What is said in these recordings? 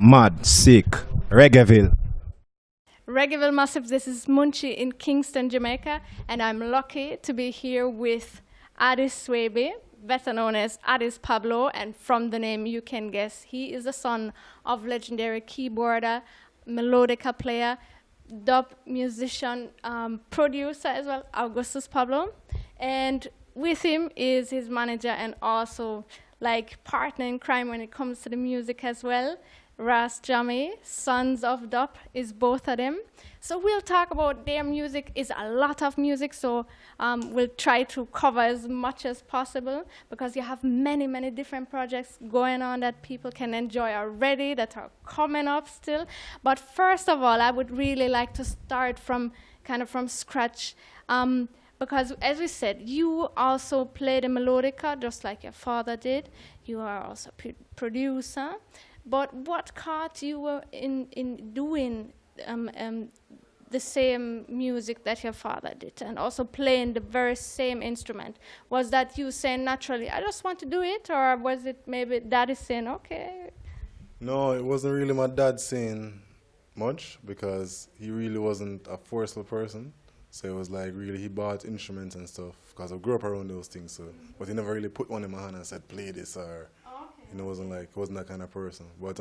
Mad, sick, Reggaeville. Reggaeville Massive, this is Munchy in Kingston, Jamaica, and I'm lucky to be here with Addis Pablo, better known as Addis Pablo, and from the name you can guess, he is the son of legendary keyboarder, melodica player, dub musician, producer as well, Augustus Pablo, and with him is his manager and also like partner in crime when it comes to the music as well. Ras Jami, Sons of Dub, is both of them. So we'll talk about their music. It's a lot of music, so we'll try to cover as much as possible because you have many, many different projects going on that people can enjoy already, that are coming up still. But first of all, I would really like to start from kind of from scratch. Because as we said, you also play the melodica just like your father did. You are also producer. But what caught you in doing the same music that your father did and also playing the very same instrument? Was that you saying naturally, I just want to do it? Or was it maybe daddy saying, okay? No, it wasn't really my dad saying much because he really wasn't a forceful person. So it was like really he bought instruments and stuff because I grew up around those things. So, but he never really put one in my hand and said, play this or... You know, wasn't that kind of person. But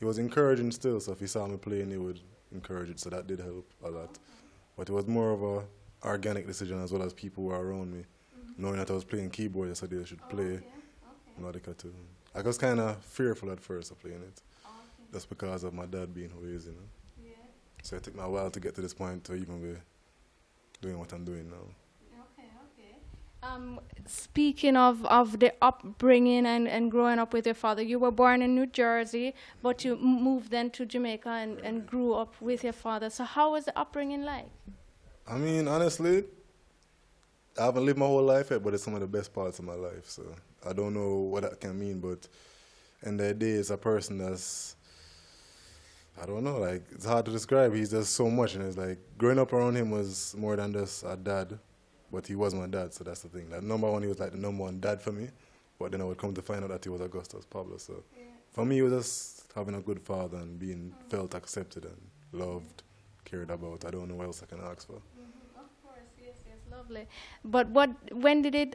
he was encouraging still, so if he saw me playing, he would encourage it, so that did help a lot. But it was more of a organic decision as well as people were around me. Knowing that I was playing keyboard, I said they should play melodica too. I was kind of fearful at first of playing it, just because of my dad being who he is, you know. Yeah. So it took me a while to get to this point to even be doing what I'm doing now. Speaking of the upbringing and growing up with your father, you were born in New Jersey, but you moved then to Jamaica and grew up with your father. So how was the upbringing like? I mean, honestly, I haven't lived my whole life yet, but it's some of the best parts of my life. So I don't know what that can mean, but in the day, it's a person that's, I don't know, like, it's hard to describe. He's just so much, and it's like, growing up around him was more than just a dad. But he was my dad, so that's the thing. Like, number one, he was like the number one dad for me. But then I would come to find out that he was Augustus Pablo. So for me, it was just having a good father and being felt accepted and loved, cared about. I don't know what else I can ask for. Of course, yes, lovely. But when did it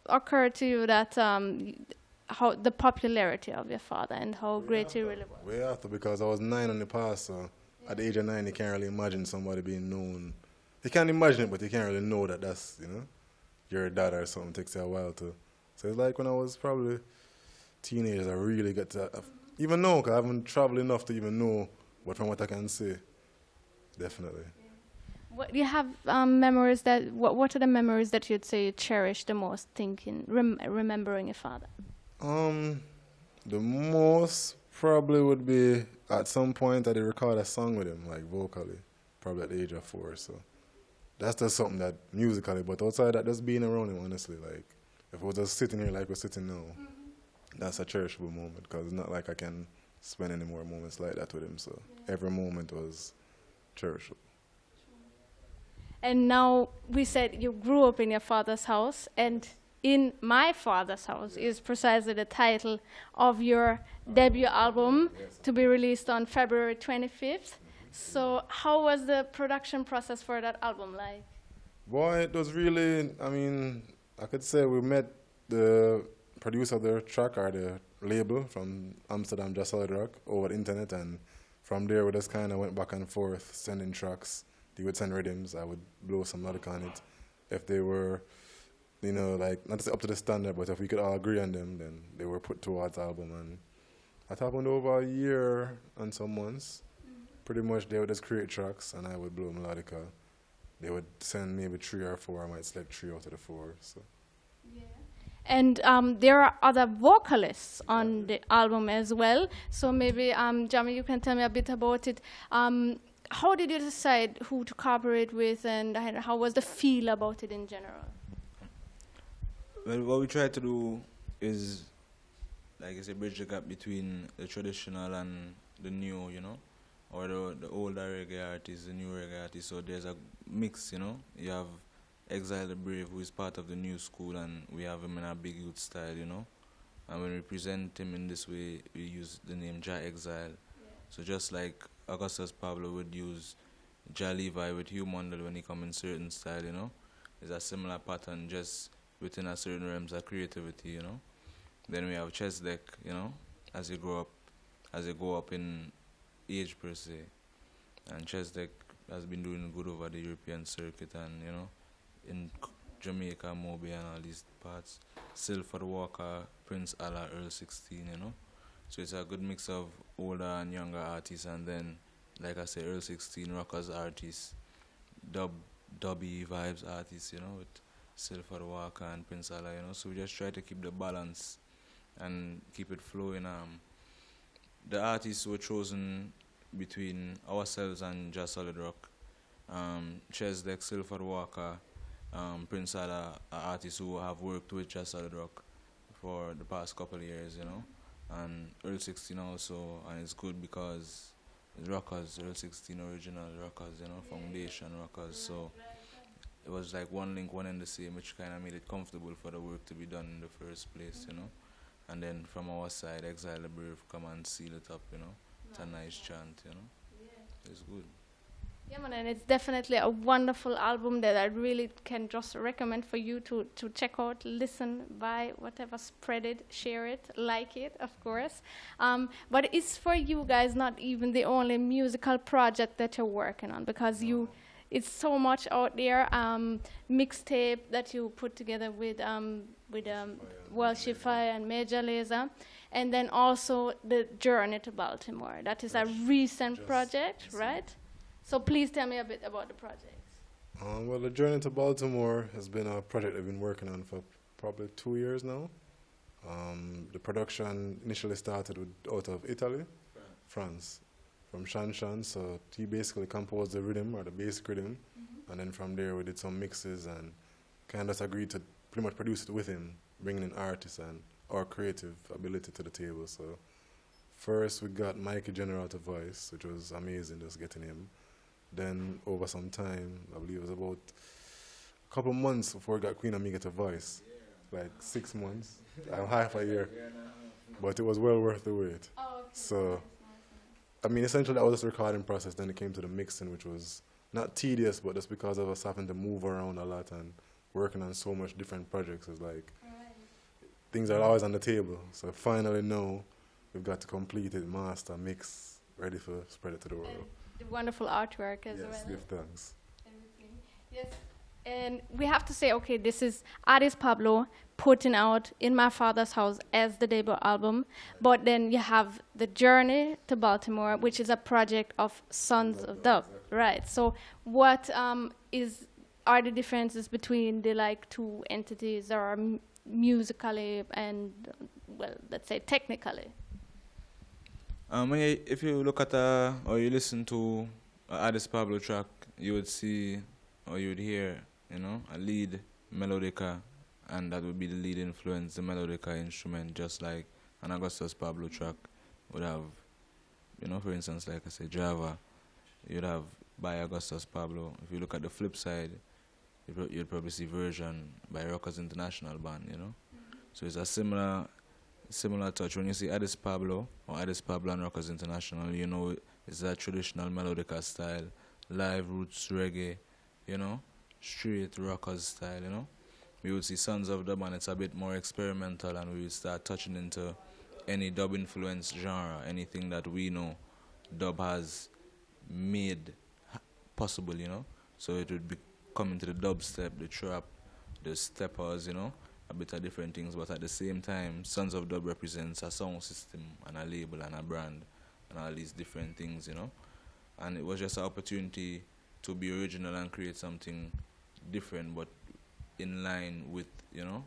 occur to you that how the popularity of your father and how great he really was? Way after, because I was 9 on the past, so at the age of 9, you can't really imagine somebody being known. You can't imagine it, but you can't really know that that's, you know, your dad or something. It takes you a while to. So it's like when I was probably teenager, I really got to even know, because I haven't traveled enough to even know, but from what I can say, definitely. Yeah. What do you have memories that, what are the memories that you'd say you cherish the most thinking, remembering your father? The most probably would be at some point I did record a song with him, like vocally, probably at the age of 4, so. That's just something that musically, but outside that, just being around him, honestly, like, if I was just sitting here like we're sitting now, that's a cherishable moment, because it's not like I can spend any more moments like that with him, so every moment was cherishable. And now, we said you grew up in your father's house, and In My Father's House is precisely the title of your debut album to be released on February 25th. So how was the production process for that album like? Boy, it was really, I mean, I could say we met the producer of the track or the label from Amsterdam, Just Solid Rock, over the internet, and from there we just kind of went back and forth, sending tracks. They would send rhythms, I would blow some melodic on it. If they were, you know, like, not to say up to the standard, but if we could all agree on them, then they were put towards the album. And it happened over a year and some months. Pretty much they would just create tracks and I would blow melodica. They would send maybe 3 or 4, I might select 3 out of the 4. So. Yeah. And there are other vocalists on the album as well. So maybe, Jamie, you can tell me a bit about it. How did you decide who to cooperate with and how was the feel about it in general? Well, what we try to do is, like I said, bridge the gap between the traditional and the new, you know, or the older reggae artists, the new reggae artists. So there's a mix, you know. You have Exile the Brave, who is part of the new school, and we have him in a big youth style, you know. And when we present him in this way, we use the name Jah Exile. So just like Augustus Pablo would use Jah Levi with Hugh Mundell when he come in certain style, you know, it's a similar pattern just within a certain realms of creativity, you know. Then we have Chess Deck, you know, as you go up in age per se. And Chess Deck has been doing good over the European circuit and, you know, in Jamaica, Moby and all these parts. Silford Walker, Prince Allah, Earl 16, you know. So it's a good mix of older and younger artists, and then, like I said, Earl 16, rockers artists, dubby vibes artists, you know, with Silford Walker and Prince Allah, you know. So we just try to keep the balance and keep it flowing. The artists were chosen between ourselves and Jah Solid Rock. Chess Deck, Silford Walker, Prince Allah are artists who have worked with Jah Solid Rock for the past couple of years, you know. And Earl 16 also, and it's good because it's rockers, Earl 16 original rockers, you know, foundation rockers. So it was like one link, one and the same, which kind of made it comfortable for the work to be done in the first place, you know. And then from our side, Exile the Brave come and seal it up, you know. It's a nice chant, you know. It's good. Yeah, man, and it's definitely a wonderful album that I really can just recommend for you to check out, listen, buy, whatever, spread it, share it, like it, of course. But it's for you guys not even the only musical project that you're working on, because it's so much out there. Mixtape that you put together with Shifa and Major Lazer, and then also the Journey to Baltimore. That is a recent project, right? So please tell me a bit about the project. Well, the Journey to Baltimore has been a project I've been working on for probably 2 years now. The production initially started out of Italy, France, from Shan Shan. So he basically composed the rhythm, or the basic rhythm, and then from there we did some mixes and kind of just agreed to pretty much produce it with him, bringing in artists and our creative ability to the table. So first we got Mikey General to voice, which was amazing, just getting him. Then over some time, I believe it was about a couple of months before we got Queen Amiga to voice, like 6 months, half a year. But it was well worth the wait. Oh, okay. So, I mean, essentially that was just the recording process. Then it came to the mixing, which was not tedious, but just because of us having to move around a lot and working on so much different projects, it's like things are always on the table. So finally now we've got to complete it, master, mix, ready for spread it to the world. The wonderful artwork as well. Yes, give thanks. Everything. Yes, and we have to say, okay, this is Addis Pablo putting out In My Father's House as the debut album, but then you have The Journey to Baltimore, which is a project of Sons of Dub, right? So what are the differences between the two entities, or musically and, well, let's say technically? If you look at or you listen to Addis Pablo track, you would see or you would hear, you know, a lead melodica, and that would be the lead influence, the melodica instrument, just like an Augustus Pablo track would have, you know, for instance, like I said, Java, you'd have by Augustus Pablo. If you look at the flip side, you'd probably see Version by Rockers International Band, you know. So it's a similar touch. When you see Addis Pablo or Addis Pablo and Rockers International, you know it's that traditional melodica style, live roots reggae, you know, straight rockers style, you know. We would see Sons of Dub, and it's a bit more experimental, and we would start touching into any dub influence genre, anything that we know dub has made possible, you know. So it would be coming to the dubstep, the trap, the steppers, you know, a bit of different things, but at the same time, Sons of Dub represents a sound system and a label and a brand and all these different things, you know. And it was just an opportunity to be original and create something different, but in line with, you know,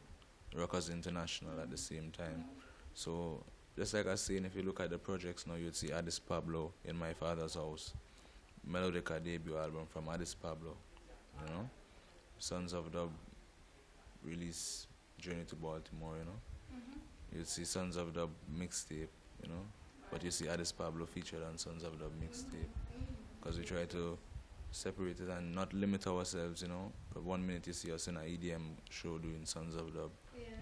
Rockers International at the same time. So, just like I was saying, if you look at the projects now, you'd see Addis Pablo, In My Father's House, Melodica debut album from Addis Pablo, you know. Sons of Dub release Journey to Baltimore, you know. You'd see Sons of Dub mixtape, you know. But you see Addis Pablo featured on Sons of Dub mixtape. Because we try to separate it and not limit ourselves, you know. But 1 minute you see us in an EDM show doing Sons of Dub.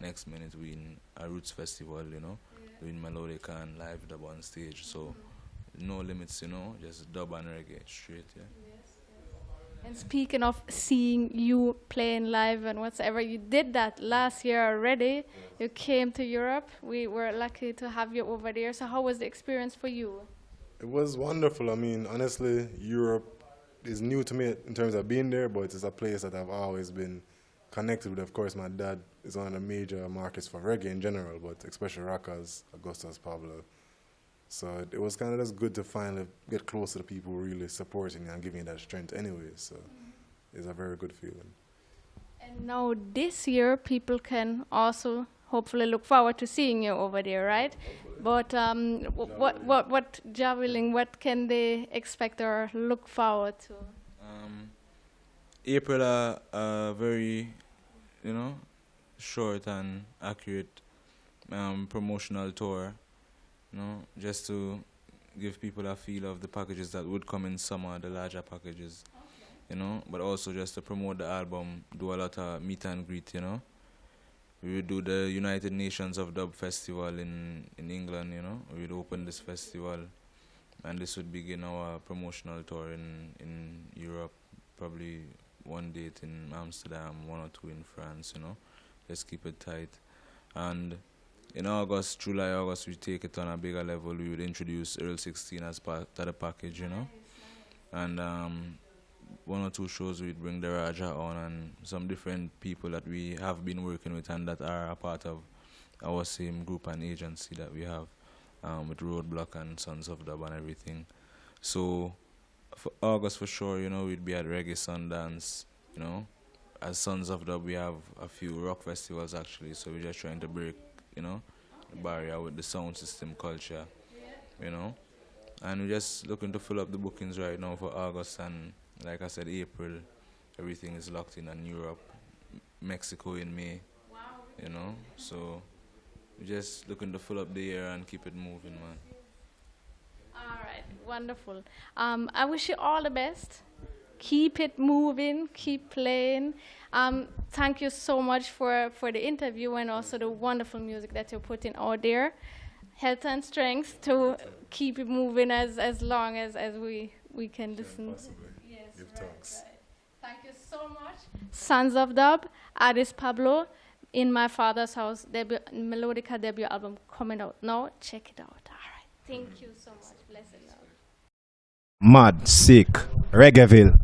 Next minute we in a Roots Festival, you know, doing melodic and live dub on stage. So no limits, you know, just dub and reggae straight, yeah. And speaking of seeing you playing live and whatsoever, you did that last year already. You came to Europe. We were lucky to have you over there. So how was the experience for you? It was wonderful. I mean, honestly, Europe is new to me in terms of being there, but it's a place that I've always been connected with. Of course, my dad is one of the major markets for reggae in general, but especially rockers, Addis Pablo. So it was kind of just good to finally get close to the people really supporting you and giving you that strength anyway. So it's a very good feeling. And now this year, people can also hopefully look forward to seeing you over there, right? But what javelin, what can they expect or look forward to? April a very, you know, short and accurate promotional tour, you know, just to give people a feel of the packages that would come in summer, the larger packages, you know, but also just to promote the album, do a lot of meet and greet, you know. We would do the United Nations of Dub Festival in England, you know. We would open this festival, and this would begin our promotional tour in Europe, probably one date in Amsterdam, one or two in France, you know. Just keep it tight. And in August, July, August, we take it on a bigger level. We would introduce Earl 16 as part of the package, you know. And one or two shows we'd bring the Raja on and some different people that we have been working with and that are a part of our same group and agency that we have with Roadblock and Sons of Dub and everything. So for August for sure, you know, we'd be at Reggae Sundance, you know. As Sons of Dub, we have a few rock festivals actually, so we're just trying to break, you know, the barrier with the sound system culture, you know. And we're just looking to fill up the bookings right now for August, and like I said, April, everything is locked in, and Europe, Mexico in May, you know. So we're just looking to fill up the year and keep it moving, man. All right, wonderful. I wish you all the best. Keep it moving, keep playing. Thank you so much for the interview and also the wonderful music that you're putting out there. Health and strength to keep it moving as long as we can listen. Possibly. Yes, Give right, talks. right. Thank you so much. Sons of Dub, Addis Pablo, In My Father's House, Melodica debut album coming out now. Check it out. All right. Thank you so much. Blessed love. Mad, sick, Reggaeville.